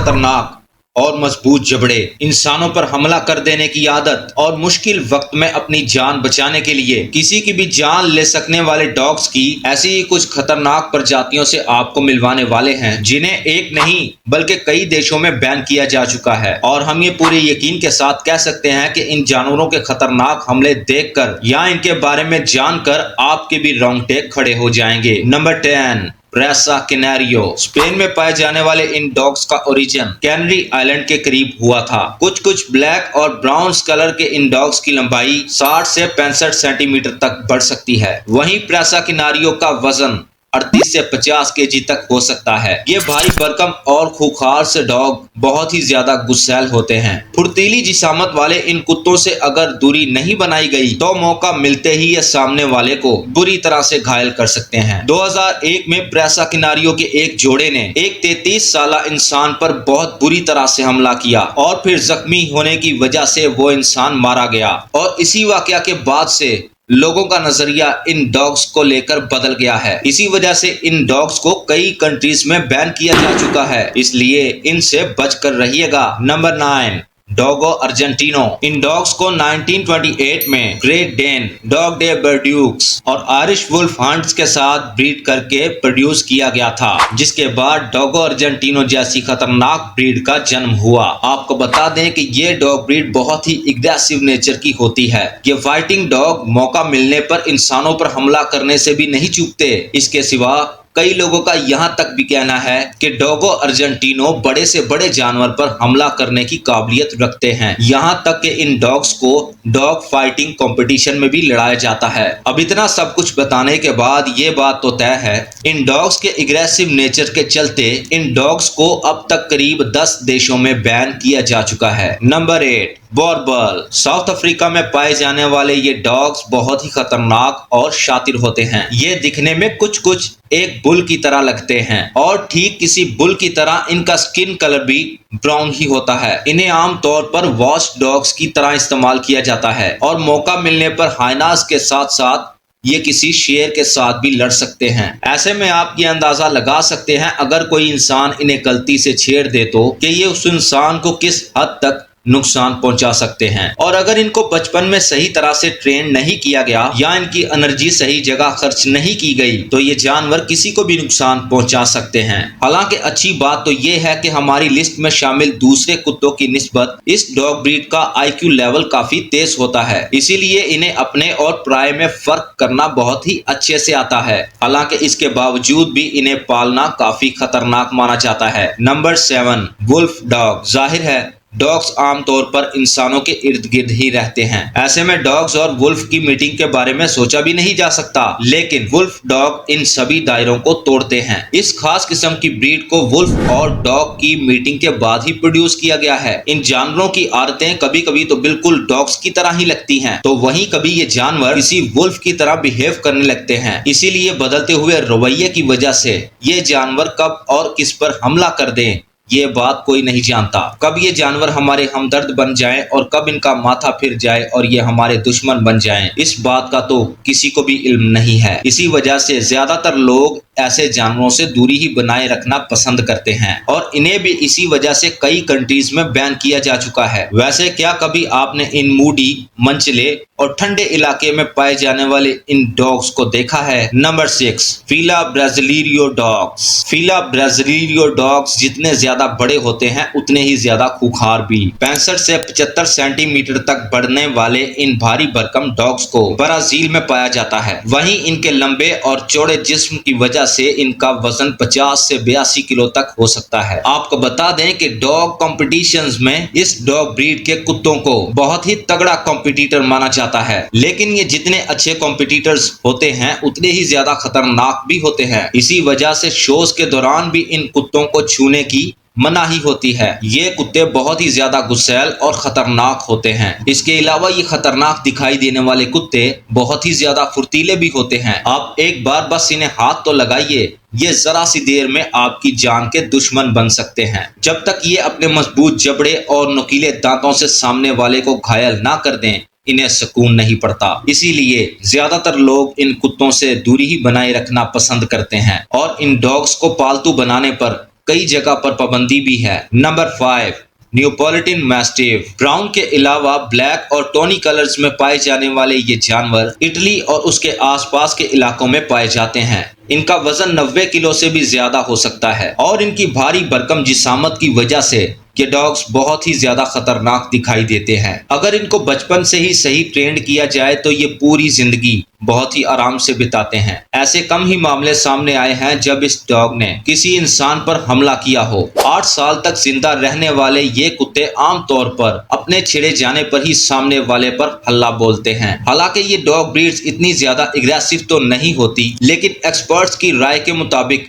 खतरनाक और मजबूत जबड़े, इंसानों पर हमला कर देने की आदत और मुश्किल वक्त में अपनी जान बचाने के लिए किसी की भी जान ले सकने वाले डॉग्स की ऐसी ही कुछ खतरनाक प्रजातियों से आपको मिलवाने वाले हैं, जिन्हें एक नहीं बल्कि कई देशों में बैन किया जा चुका है। और हम ये पूरे यकीन के साथ कह सकते हैं कि इन जानवरों के खतरनाक हमले देखकर या इनके बारे में जानकर आपके भी रोंगटे खड़े हो जाएंगे। नंबर 10, प्रेसा कैनारियो। स्पेन में पाए जाने वाले इन डॉग्स का ओरिजिन कैनरी आइलैंड के करीब हुआ था। कुछ ब्लैक और ब्राउन कलर के इन डॉग्स की लंबाई 60 से 65 सेंटीमीटर तक बढ़ सकती है। वहीं प्रेसा कैनारियो का वजन 38 से 50 केजी तक हो सकता है। ये भारी भरकम और खूंखार से डॉग बहुत ही ज्यादा गुस्सैल होते हैं। फुर्तीली जिसामत वाले इन कुत्तों से अगर दूरी नहीं बनाई गई तो मौका मिलते ही ये सामने वाले को बुरी तरह से घायल कर सकते हैं। 2001 में प्रेसा कैनारियो के एक जोड़े ने एक 33 साला इंसान पर बहुत बुरी तरह से हमला किया और फिर जख्मी होने की वजह से वो इंसान मारा गया। और इसी वाकया के बाद से लोगों का नजरिया इन डॉग्स को लेकर बदल गया है। इसी वजह से इन डॉग्स को कई कंट्रीज में बैन किया जा चुका है, इसलिए इनसे बचकर रहिएगा। Number 9, Dogo Argentino. इन डॉग्स को 1928 में Great Dane, Dogue de Bordeaux और आयरिश वुल्फ हंट्स के साथ ब्रीड करके प्रोड्यूस किया गया था, जिसके बाद डोगो अर्जेंटिनो जैसी खतरनाक ब्रीड का जन्म हुआ। आपको बता दें कि ये डॉग ब्रीड बहुत ही एग्रेसिव नेचर की होती है। ये फाइटिंग डॉग मौका मिलने पर इंसानों पर हमला करने से भी नहीं चूकते। इसके सिवा कई लोगों का यहाँ तक भी कहना है कि डोगो अर्जेंटिनो बड़े से बड़े जानवर पर हमला करने की काबिलियत रखते हैं। यहाँ तक कि इन डॉग्स को डॉग फाइटिंग कंपटीशन में भी लड़ाया जाता है। अब इतना सब कुछ बताने के बाद ये बात तो तय है, इन डॉग्स के एग्रेसिव नेचर के चलते इन डॉग्स को अब तक करीब 10 देशों में बैन किया जा चुका है। नंबर 8, बोरबल। साउथ अफ्रीका में पाए जाने वाले ये डॉग्स बहुत ही खतरनाक और शातिर होते हैं। ये दिखने में कुछ एक बुल की तरह लगते हैं और ठीक किसी बुल की तरह इनका स्किन कलर भी ब्राउन ही होता है। इन्हें आमतौर पर वॉच डॉग्स की तरह इस्तेमाल किया जाता है और मौका मिलने पर हाइनास के साथ साथ ये किसी शेर के साथ भी लड़ सकते हैं। ऐसे में आप ये अंदाजा लगा सकते हैं अगर कोई इंसान इन्हें गलती से छेड़ दे तो कि ये उस इंसान को किस हद तक नुकसान पहुंचा सकते हैं। और अगर इनको बचपन में सही तरह से ट्रेन नहीं किया गया या इनकी एनर्जी सही जगह खर्च नहीं की गई तो ये जानवर किसी को भी नुकसान पहुंचा सकते हैं। हालांकि अच्छी बात तो ये है कि हमारी लिस्ट में शामिल दूसरे कुत्तों की निस्बत इस डॉग ब्रीड का IQ लेवल काफी तेज होता है, इसीलिए इन्हें अपने और पराये में फर्क करना बहुत ही अच्छे से आता है। हालांकि इसके बावजूद भी इन्हें पालना काफी खतरनाक माना जाता है। Number 7, wolf dog. जाहिर है डॉग्स आमतौर पर इंसानों के इर्द गिर्द ही रहते हैं। ऐसे में डॉग्स और वुल्फ की मीटिंग के बारे में सोचा भी नहीं जा सकता, लेकिन वुल्फ डॉग इन सभी दायरों को तोड़ते हैं। इस खास किस्म की ब्रीड को वुल्फ और डॉग की मीटिंग के बाद ही प्रोड्यूस किया गया है। इन जानवरों की आदतें कभी कभी तो बिल्कुल डॉग्स की तरह ही लगती हैं, तो वहीं कभी ये जानवर किसी वुल्फ की तरह बिहेव करने लगते हैं। इसीलिए बदलते हुए रवैये की वजह से ये जानवर कब और किस पर हमला कर दें ये बात कोई नहीं जानता। कब ये जानवर हमारे हमदर्द बन जाएं और कब इनका माथा फिर जाए और ये हमारे दुश्मन बन जाएं, इस बात का तो किसी को भी इल्म नहीं है। इसी वजह से ज्यादातर लोग ऐसे जानवरों से दूरी ही बनाए रखना पसंद करते हैं और इन्हें भी इसी वजह से कई कंट्रीज में बैन किया जा चुका है। वैसे क्या कभी आपने इन मूडी, मंचले और ठंडे इलाके में पाए जाने वाले इन डॉग्स को देखा है? Number 6, फीला ब्राजीलियो dogs. फीला ब्राजीलियो डॉग्स जितने ज्यादा बड़े होते हैं उतने ही ज्यादा खूंखार भी। 65 से 75 सेंटीमीटर तक बढ़ने वाले इन भारी भरकम डॉग्स को ब्राजील में पाया जाता है। वहीं इनके लंबे और चौड़े जिस्म की वजह से इनका वजन 50 से 82 किलो तक हो सकता है। आपको बता दें कि डॉग कॉम्पिटिशंस में इस डॉग ब्रीड के कुत्तों को बहुत ही तगड़ा कॉम्पिटिटर माना जाता है, लेकिन ये जितने अच्छे कॉम्पिटिटर्स होते हैं उतने ही ज्यादा खतरनाक भी होते हैं। इसी वजह से शोज के दौरान भी इन कुत्तों को छूने की मनाही होती है। ये कुत्ते बहुत ही ज्यादा गुस्सैल और खतरनाक होते हैं। इसके अलावा ये खतरनाक दिखाई देने वाले कुत्ते बहुत ही ज्यादा फुर्तीले भी होते हैं। आप एक बार बस इन्हें हाथ तो लगाइए, ये जरा सी देर में आपकी जान के दुश्मन बन सकते हैं। जब तक ये अपने मजबूत जबड़े और नुकीले दांतों से सामने वाले को घायल ना कर दें, इन्हें सुकून नहीं पड़ता। इसीलिए ज्यादातर लोग इन कुत्तों से दूरी ही बनाए रखना पसंद करते हैं और इन डॉग्स को पालतू बनाने पर कई जगह पर पाबंदी भी है। Number 5, न्यूपोलिटन mastiff. ब्राउन के अलावा ब्लैक और टोनी कलर्स में पाए जाने वाले ये जानवर इटली और उसके आसपास के इलाकों में पाए जाते हैं। इनका वजन 90 किलो से भी ज्यादा हो सकता है और इनकी भारी भरकम जिसामत की वजह से ये डॉग्स बहुत ही ज्यादा खतरनाक दिखाई देते हैं। अगर इनको बचपन से ही सही ट्रेंड किया जाए तो ये पूरी जिंदगी बहुत ही आराम से बिताते हैं। ऐसे कम ही मामले सामने आए हैं जब इस डॉग ने किसी इंसान पर हमला किया हो। 8 साल तक जिंदा रहने वाले ये कुत्ते आमतौर पर अपने छेड़े जाने पर ही सामने वाले पर हल्ला बोलते हैं। हालांकि ये डॉग ब्रीड्स इतनी ज्यादा एग्रेसिव तो नहीं होती, लेकिन एक्सपर्ट्स की राय के मुताबिक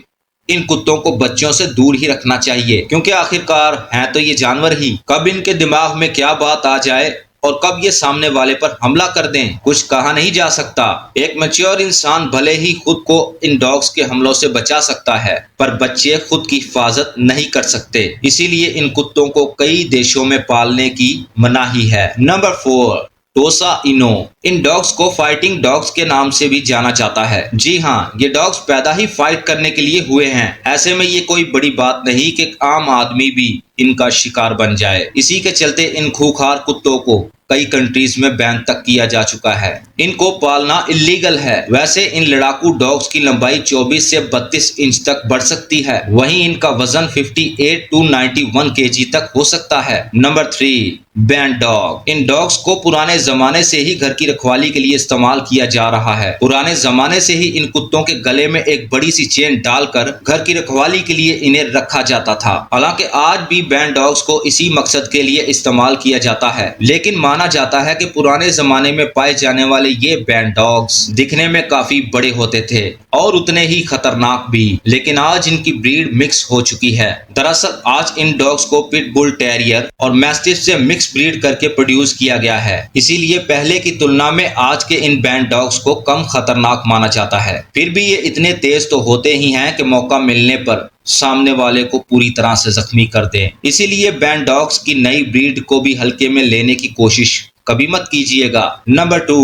इन कुत्तों को बच्चों से दूर ही रखना चाहिए, क्योंकि आखिरकार हैं तो ये जानवर ही। कब इनके दिमाग में क्या बात आ जाए और कब ये सामने वाले पर हमला कर दें, कुछ कहा नहीं जा सकता। एक मैच्योर इंसान भले ही खुद को इन डॉग्स के हमलों से बचा सकता है, पर बच्चे खुद की हिफाजत नहीं कर सकते। इसीलिए इन कुत्तों को कई देशों में पालने की मनाही है। नंबर 4, टोसा इनो। इन डॉग्स को फाइटिंग डॉग्स के नाम से भी जाना जाता है। जी हाँ, ये डॉग्स पैदा ही फाइट करने के लिए हुए हैं। ऐसे में ये कोई बड़ी बात नहीं कि आम आदमी भी इनका शिकार बन जाए। इसी के चलते इन खूंखार कुत्तों को कई कंट्रीज में बैन तक किया जा चुका है। इनको पालना इलीगल है। वैसे इन लड़ाकू डॉग्स की लंबाई 24 से 32 इंच तक बढ़ सकती है। वहीं इनका वजन 58 to 91 केजी तक हो सकता है। Number 3, band dog. इन डॉग्स को पुराने जमाने से ही घर की रखवाली के लिए इस्तेमाल किया जा रहा है। पुराने जमाने से ही इन कुत्तों के गले में एक बड़ी सी चेन डालकर घर की रखवाली के लिए इन्हें रखा जाता था। हालांकि आज भी बैंड डॉग्स को इसी मकसद के लिए इस्तेमाल किया जाता है, लेकिन माना जाता है कि पुराने जमाने में पाए जाने वाले ये बैंड डॉग्स दिखने में काफी बड़े होते थे और उतने ही खतरनाक भी। लेकिन आज इनकी ब्रीड मिक्स हो चुकी है। दरअसल आज इन डॉग्स को पिट बुल टेरियर और मैस्टिफ से मिक्स ब्रीड करके प्रोड्यूस किया गया है। इसीलिए पहले की तुलना में आज के इन बैंड डॉग्स को कम खतरनाक माना जाता है। फिर भी ये इतने तेज तो होते ही हैं कि मौका मिलने पर सामने वाले को पूरी तरह से जख्मी कर दें। इसीलिए बैंड डॉग्स की नई ब्रीड को भी हल्के में लेने की कोशिश कभी मत कीजिएगा। Number 2,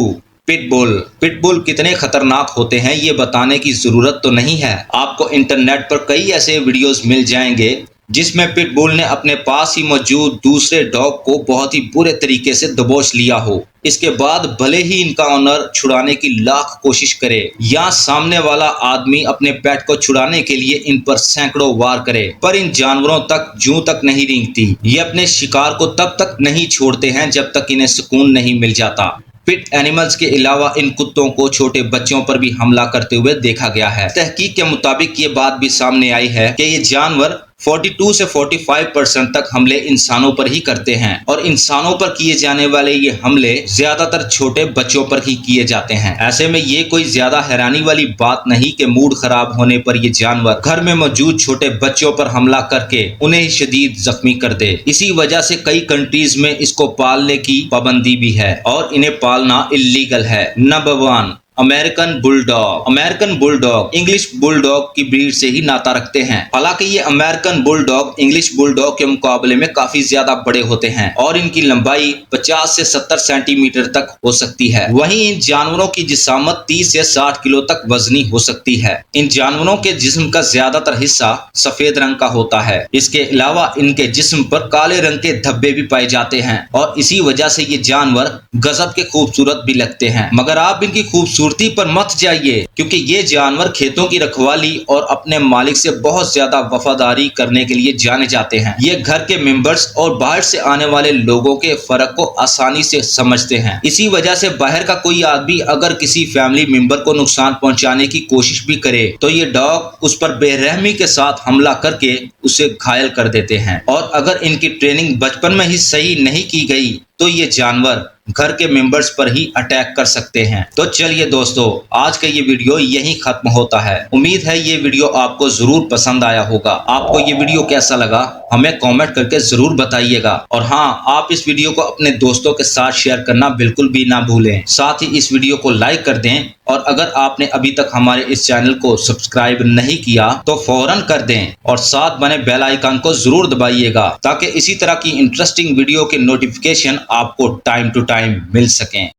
pitbull. पिटबुल कितने खतरनाक होते हैं ये बताने की जरूरत तो नहीं है। आपको इंटरनेट पर कई ऐसे वीडियोस मिल जाएंगे जिसमें पिटबुल ने अपने पास ही मौजूद दूसरे डॉग को बहुत ही बुरे तरीके से दबोच लिया हो। इसके बाद भले ही इनका ऑनर छुड़ाने की लाख कोशिश करे या सामने वाला आदमी अपने पेट को छुड़ाने के लिए इन पर सैकड़ों वार करे, पर इन जानवरों तक जूं तक नहीं रेंगती। ये अपने शिकार को तब तक नहीं छोड़ते हैं जब तक इन्हें सुकून नहीं मिल जाता। पिट एनिमल्स के अलावा इन कुत्तों को छोटे बच्चों पर भी हमला करते हुए देखा गया है। तहकीक के मुताबिक ये बात भी सामने आई है कि ये जानवर 42 से 45% तक हमले इंसानों पर ही करते हैं और इंसानों पर किए जाने वाले ये हमले ज्यादातर छोटे बच्चों पर ही किए जाते हैं। ऐसे में ये कोई ज्यादा हैरानी वाली बात नहीं कि मूड खराब होने पर ये जानवर घर में मौजूद छोटे बच्चों पर हमला करके उन्हें शदीद जख्मी कर दे। इसी वजह से कई कंट्रीज में इसको पालने की पाबंदी भी है और इन्हें पालना इलीगल है। Number 1, American bulldog. American bulldog English bulldog की ब्रीड से ही नाता रखते हैं। हालांकि ये अमेरिकन बुलडॉग इंग्लिश बुलडॉग के मुकाबले में काफी ज्यादा बड़े होते हैं और इनकी लंबाई 50 से 70 सेंटीमीटर तक हो सकती है। वहीं इन जानवरों की जिसामत 30 से 60 किलो तक वजनी हो सकती है। इन जानवरों के जिस्म का ज्यादातर हिस्सा सफेद रंग का होता है। इसके अलावा इनके जिस्म पर काले रंग के धब्बे भी पाए जाते हैं और इसी वजह से ये जानवर गजब के खूबसूरत भी लगते हैं। मगर आप इनकी खूबसूरती पर मत जाइए, क्योंकि ये जानवर खेतों की रखवाली और अपने मालिक से बहुत ज्यादा वफादारी करने के लिए जाने जाते हैं। ये घर के मेंबर्स और बाहर से आने वाले लोगों के फर्क को आसानी से समझते हैं। इसी वजह से बाहर का कोई आदमी अगर किसी फैमिली मेंबर को नुकसान पहुंचाने की कोशिश भी करे तो ये डॉग उस पर बेरहमी के साथ हमला करके उसे घायल कर देते हैं। और अगर इनकी ट्रेनिंग बचपन में ही सही नहीं की गई तो ये जानवर घर के मेंबर्स पर ही अटैक कर सकते हैं। तो चलिए दोस्तों, आज का ये वीडियो यहीं खत्म होता है। उम्मीद है ये वीडियो आपको जरूर पसंद आया होगा। आपको ये वीडियो कैसा लगा हमें कमेंट करके जरूर बताइएगा। और हाँ, आप इस वीडियो को अपने दोस्तों के साथ शेयर करना बिल्कुल भी ना भूलें। साथ ही इस वीडियो को लाइक कर दें और अगर आपने अभी तक हमारे इस चैनल को सब्सक्राइब नहीं किया तो फौरन कर दें और साथ बने बेल आइकन को जरूर दबाइएगा ताकि इसी तरह की इंटरेस्टिंग वीडियो के नोटिफिकेशन आपको टाइम टू टाइम मिल सकें।